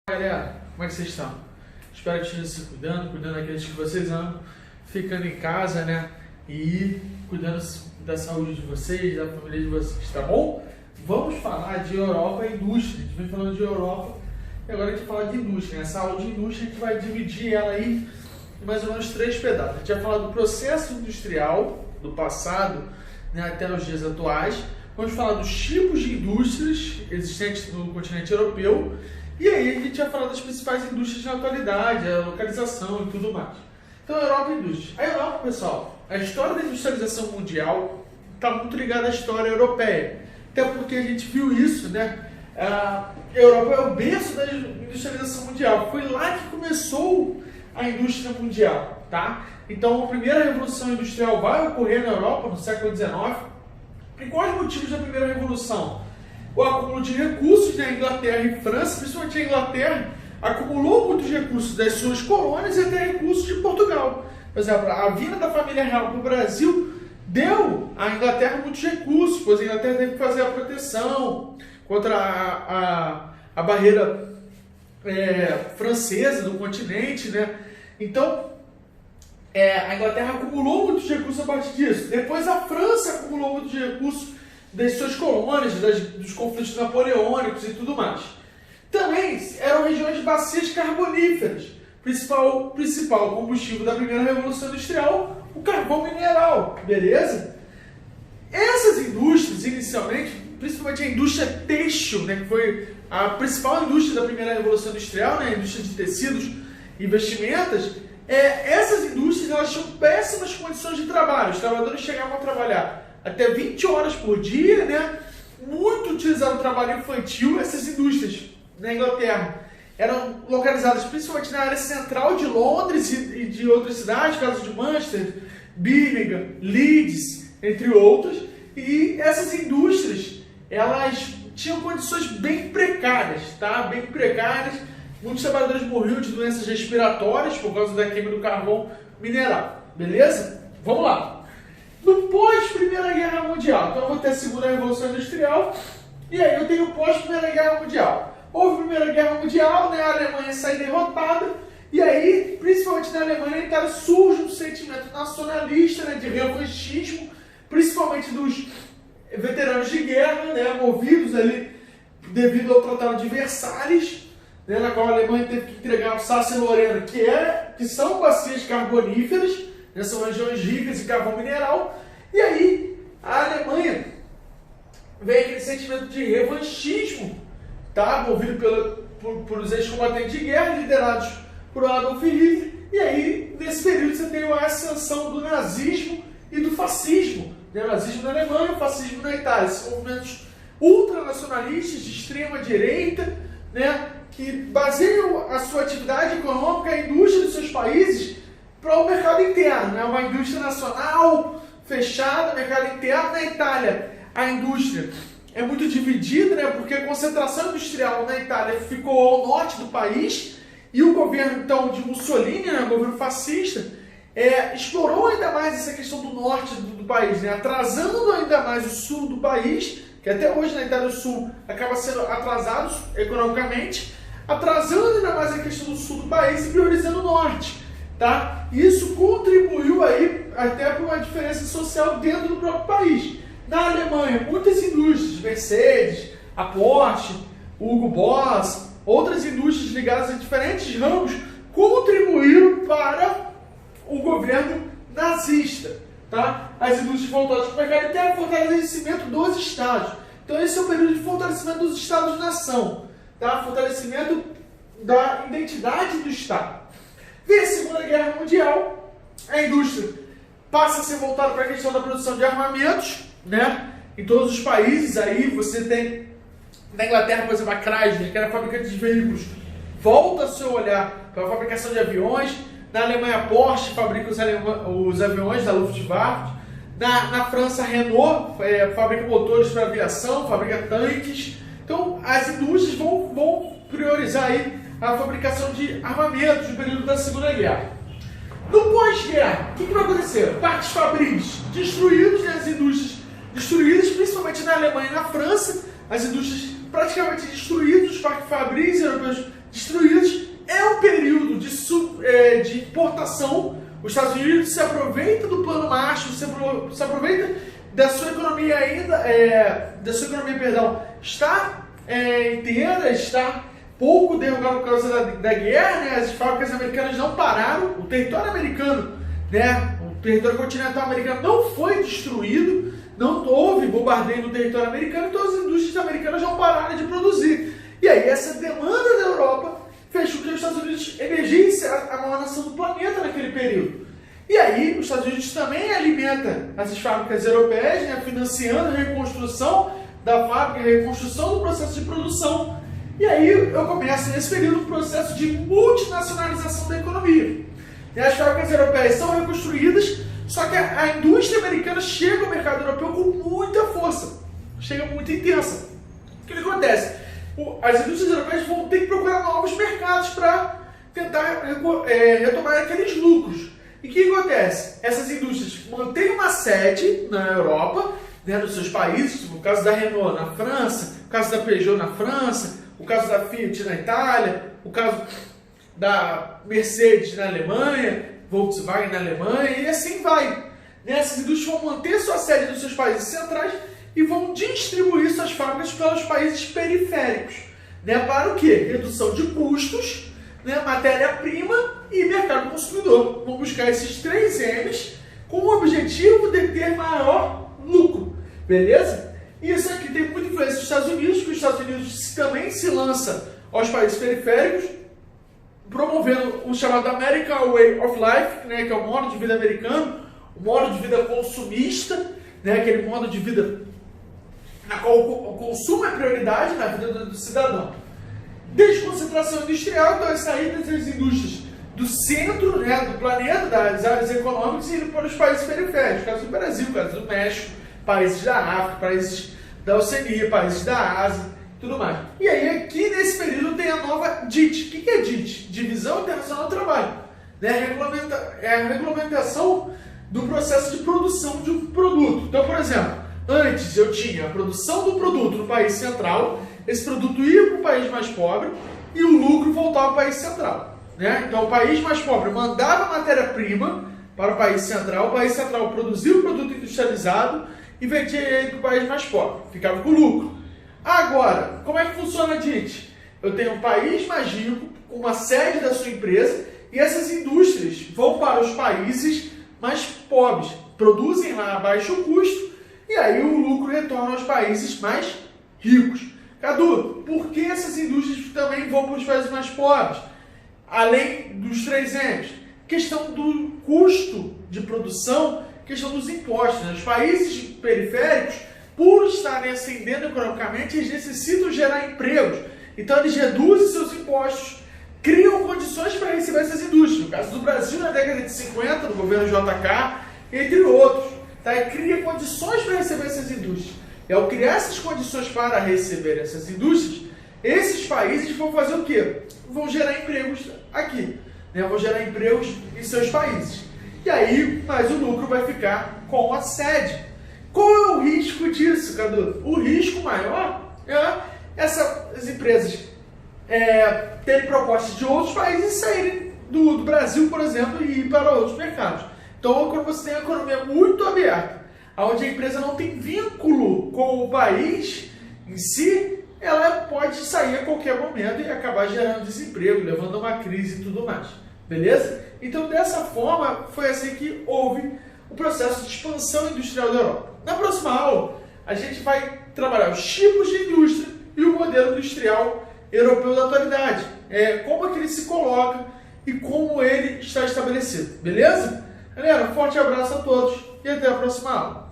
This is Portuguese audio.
Galera, como é que vocês estão? Espero que estejam se cuidando daqueles que vocês amam, ficando em casa, né? E cuidando da saúde de vocês, da família de vocês, tá bom? Vamos falar de Europa e indústria. A gente vem falando de Europa e agora a gente vai falar de indústria, né? Essa aula de indústria a gente vai dividir ela aí em mais ou menos 3 pedaços. A gente vai falar do processo industrial do passado, né, até os dias atuais. Vamos falar dos tipos de indústrias existentes no continente europeu. E aí a gente vai falar das principais indústrias na atualidade, a localização e tudo mais. Então, a Europa e indústria. A Europa, pessoal, a história da industrialização mundial está muito ligada à história europeia. Até porque a gente viu isso, né? A Europa é o berço da industrialização mundial. Foi lá que começou a indústria mundial, tá? Então, a primeira revolução industrial vai ocorrer na Europa no século XIX. E quais os motivos da primeira revolução? O acúmulo de recursos, né? A Inglaterra e França, principalmente a Inglaterra, acumulou muitos recursos das suas colônias e até recursos de Portugal. Por exemplo, a vinda da família real para o Brasil deu à Inglaterra muitos recursos, pois a Inglaterra teve que fazer a proteção contra a barreira francesa do continente, né? Então, a Inglaterra acumulou muitos recursos a partir disso. Depois a França acumulou muitos recursos das suas colônias, dos conflitos napoleônicos e tudo mais. Também eram regiões de bacias carboníferas. Principal combustível da primeira revolução industrial, o carvão mineral, beleza? Essas indústrias, inicialmente, principalmente a indústria têxtil, né, que foi a principal indústria da primeira revolução industrial, né, a indústria de tecidos e vestimentas, essas indústrias elas tinham péssimas condições de trabalho. Os trabalhadores chegavam a trabalhar até 20 horas por dia, né? Muito utilizado o trabalho infantil. Essas indústrias na Inglaterra eram localizadas principalmente na área central de Londres e de outras cidades, casos de Manchester, Birmingham, Leeds, entre outras. E essas indústrias, elas tinham condições bem precárias, tá? Bem precárias. Muitos trabalhadores morriam de doenças respiratórias por causa da queima do carvão mineral. Beleza? Vamos lá. No pós-Primeira Guerra Mundial, então eu vou ter a Segunda Revolução Industrial, e aí eu tenho o pós-Primeira Guerra Mundial. Houve a Primeira Guerra Mundial, né, a Alemanha sai derrotada, e aí, principalmente na Alemanha, então, surge um sentimento nacionalista, né, de revanchismo, principalmente dos veteranos de guerra, né, movidos ali devido ao Tratado de Versalhes, né, na qual a Alemanha teve que entregar o Sácia-Lorena, que são bacias carboníferas, né, são regiões ricas em carvão mineral, e aí a Alemanha vem aquele sentimento de revanchismo, tá, movido por os ex-combatentes de guerra, liderados por Adolf Hitler, e aí nesse período você tem a ascensão do nazismo e do fascismo, né, o nazismo na Alemanha e o fascismo na Itália, são movimentos ultranacionalistas de extrema direita, né, que baseiam a sua atividade econômica, a indústria dos seus países, para o mercado interno, né? Uma indústria nacional fechada, mercado interno. Na Itália, a indústria é muito dividida, né? Porque a concentração industrial na Itália ficou ao norte do país e o governo então de Mussolini, né? O governo fascista, explorou ainda mais essa questão do norte do país, né? Atrasando ainda mais o sul do país, que até hoje na Itália do Sul acaba sendo atrasado economicamente, atrasando ainda mais a questão do sul do país e priorizando o norte. Tá? Isso contribuiu aí até para uma diferença social dentro do próprio país. Na Alemanha, muitas indústrias, Mercedes, a Porsche, o Hugo Boss, outras indústrias ligadas a diferentes ramos, contribuíram para o governo nazista. Tá? As indústrias voltadas para o mercado interno, fortalecimento dos estados. Então esse é o período de fortalecimento dos estados-nação, tá? Fortalecimento da identidade do estado. Vem a Segunda Guerra Mundial, a indústria passa a ser voltada para a questão da produção de armamentos, né? Em todos os países. Aí você tem, na Inglaterra, por exemplo, a Chrysler, que era fabricante de veículos, volta o seu olhar para a fabricação de aviões. Na Alemanha, a Porsche fabrica os aviões da Luftwaffe. Na França, a Renault fabrica motores para aviação, fabrica tanques. Então, as indústrias vão priorizar aí a fabricação de armamentos no período da Segunda Guerra. No pós-guerra, o que vai acontecer? Parques fabris destruídos, né? As indústrias destruídas, principalmente na Alemanha e na França, as indústrias praticamente destruídas, os parques fabris europeus destruídos. de importação. Os Estados Unidos se aproveita do plano Marshall, se aproveita da sua economia está inteira, está pouco derrubada por causa da guerra, né? As fábricas americanas não pararam, o território americano, né? O território continental americano não foi destruído, não houve bombardeio no território americano, então as indústrias americanas não pararam de produzir. E aí essa demanda da Europa fez com que os Estados Unidos emergisse a maior nação do planeta naquele período. E aí os Estados Unidos também alimenta essas fábricas europeias, né, financiando a reconstrução da fábrica, a reconstrução do processo de produção. E aí eu começo nesse período um processo de multinacionalização da economia. E as fábricas europeias são reconstruídas, só que a indústria americana chega ao mercado europeu com muita força, chega muito intensa. O que acontece? As indústrias europeias vão ter que procurar novos mercados para tentar retomar aqueles lucros. E o que acontece? Essas indústrias mantêm uma sede na Europa, né, nos seus países, no caso da Renault na França, o caso da Peugeot na França, o caso da Fiat na Itália, o caso da Mercedes na Alemanha, Volkswagen na Alemanha, e assim vai. Essas indústrias vão manter sua sede nos seus países centrais e vão distribuir suas fábricas pelos países periféricos. Né, para o quê? Redução de custos, né, matéria-prima e mercado consumidor. Vão buscar esses 3 M's com o objetivo de ter maior lucro. Beleza? E isso aqui tem muita influência dos Estados Unidos, que os Estados Unidos também se lança aos países periféricos, promovendo o chamado American Way of Life, né, que é o modo de vida americano, o modo de vida consumista, né, aquele modo de vida na qual o consumo é prioridade na vida do cidadão. Desconcentração industrial, então é sair dessas indústrias do centro, né, do planeta, das áreas econômicas, e ir para os países periféricos, caso do Brasil, caso do México, países da África, países da Oceania, países da Ásia, tudo mais. E aí aqui nesse período tem a nova DIT. O que é DIT? Divisão Internacional do Trabalho. Né? É a regulamentação do processo de produção de um produto. Então, por exemplo, antes eu tinha a produção do produto no país central, esse produto ia para o país mais pobre e o lucro voltava para o país central. Né? Então o país mais pobre mandava matéria-prima para o país central produzia o produto industrializado e vendia ele para o país mais pobre, ficava com lucro. Agora, como é que funciona a DIT? Eu tenho um país mais rico, com uma sede da sua empresa, e essas indústrias vão para os países mais pobres, produzem lá a baixo custo, e aí o lucro retorna aos países mais ricos. Cadu, por que essas indústrias também vão para os países mais pobres? Além dos 3 M's, questão do custo de produção, questão dos impostos. Né? Os países periféricos, por estarem ascendendo economicamente, eles necessitam gerar empregos. Então eles reduzem seus impostos, criam condições para receber essas indústrias. No caso do Brasil, na década de 50, no governo JK, entre outros. Tá? E cria condições para receber essas indústrias. E ao criar essas condições para receber essas indústrias, esses países vão fazer o quê? Vão gerar empregos aqui. Né? Vão gerar empregos em seus países. E aí, mas o lucro vai ficar com a sede. Qual é o risco disso, Cadu? O risco maior é essas empresas terem propostas de outros países e saírem do Brasil, por exemplo, e ir para outros mercados. Então, quando você tem uma economia muito aberta, onde a empresa não tem vínculo com o país em si, ela pode sair a qualquer momento e acabar gerando desemprego, levando a uma crise e tudo mais. Beleza? Então, dessa forma, foi assim que houve o processo de expansão industrial da Europa. Na próxima aula, a gente vai trabalhar os tipos de indústria e o modelo industrial europeu da atualidade. Como é que ele se coloca e como ele está estabelecido. Beleza? Galera, um forte abraço a todos e até a próxima aula.